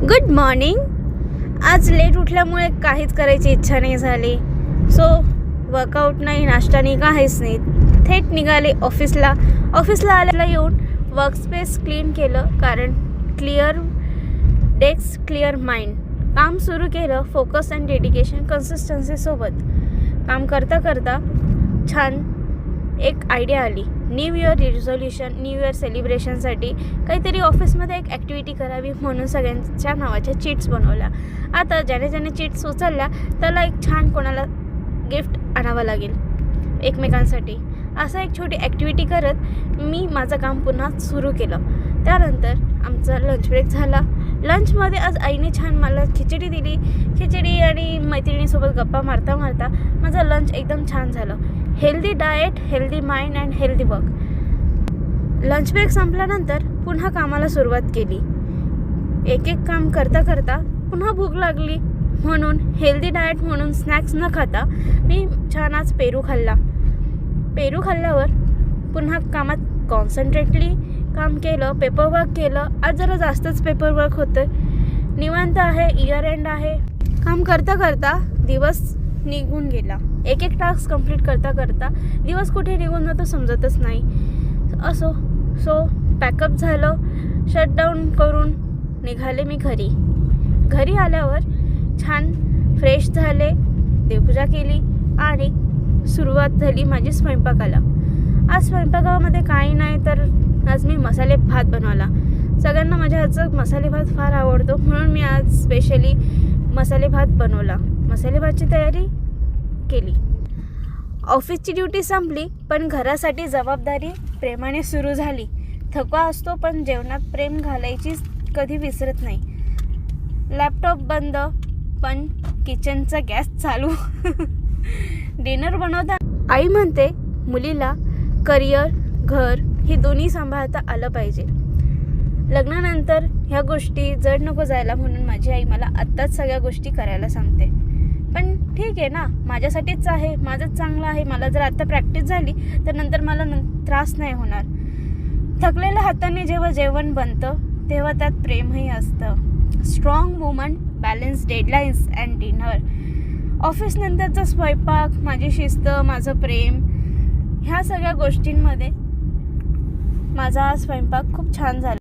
Good morning. आज late उठल्यामुळे काहीच करायची इच्छा नाही झाली. सो वर्कआउट नाही, नाश्ता नाही, काहीच नाही. थेट निघाले ऑफिसला. आल्याला येऊन वर्कस्पेस क्लीन केलं, कारण क्लिअर डेस्क क्लिअर माइंड. काम सुरू केलं. फोकस अँड डेडिकेशन कन्सिस्टन्सीसोबत काम करता करता छान एक आयडिया आली. New year resolution, new year सेलिब्रेशनसाठी काहीतरी ऑफिसमध्ये एक ॲक्टिव्हिटी करावी म्हणून सगळ्यांच्या नावाच्या चिट्स बनवल्या. आता ज्याने चिट्स उचलल्या त्याला एक छान कोणाला गिफ्ट आणावं लागेल एकमेकांसाठी. असं एक छोटी ॲक्टिव्हिटी करत मी माझं काम पुन्हा सुरू केलं. त्यानंतर आमचा लंच ब्रेक झाला. लंचमध्ये आज आईने छान मला खिचडी दिली. खिचडी आणि मैत्रिणीसोबत गप्पा मारता मारता माझं लंच एकदम छान झालं. Healthy diet, healthy mind and healthy work. Lunch break संपल्यानंतर पुन्हा कामाला सुरुवात केली. एक एक काम करता करता पुन्हा भूक लागली, म्हणून हेल्दी डाएट म्हणून स्नॅक्स न खाता मी छान आज पेरू खाल्ला. पेरू खाल्ल्यावर पुन्हा कामात कॉन्सन्ट्रेटली काम केलं. पेपरवर्क केलं. आज जरा जास्तच पेपरवर्क होतं. निवांत आहे, इयर एंड आहे. काम करता करता दिवस निघून गेला. एक एक टास्क कंप्लीट करता करता दिवस कुठे निघून जातो समजतच नाही. सो पॅकअप झालं. शटडाऊन करून निघाले मी घरी आल्यावर छान फ्रेश झाले, देवपूजा केली आणि सुरुवात झाली माझी स्वयंपाकाला. आज स्वयंपाकामध्ये काही नाही तर आज मी मसाले भात बनवला. सगळ्यांना माझ्या हातचा मसाले भात फार आवडतो, म्हणून मी आज स्पेशली मसाले भात बनवला. मसाले भातची तयारी केली. ऑफिसची ड्युटी संपली, पण घरासाठी जबाबदारी प्रेमाने सुरू झाली. थकवा असतो, पण जेवणात प्रेम घालायची कधी विसरत नाही. लॅपटॉप बंद, पण किचनचा गॅस चालू. डिनर बनवता आई म्हणते मुलीला करिअर, घर हे दोन्ही सांभाळता आलं पाहिजे. लग्नानंतर ह्या गोष्टी जड नको जायला, म्हणून माझी आई मला आत्ताच सगळ्या गोष्टी करायला सांगते. पण ठीक आहे ना, माझ्यासाठीच आहे, माझंच चांगलं आहे. मला जर आत्ता प्रॅक्टिस झाली तर नंतर मला त्रास नाही होणार. थकलेल्या हाताने जेव्हा जेवण बनतं तेव्हा त्यात प्रेमही असतं. Strong woman, balance deadlines and dinner. ऑफिसनंतरचा स्वयंपाक, माझी शिस्त, माझं प्रेम, ह्या सगळ्या गोष्टींमध्ये माझा स्वयंपाक खूप छान झाला.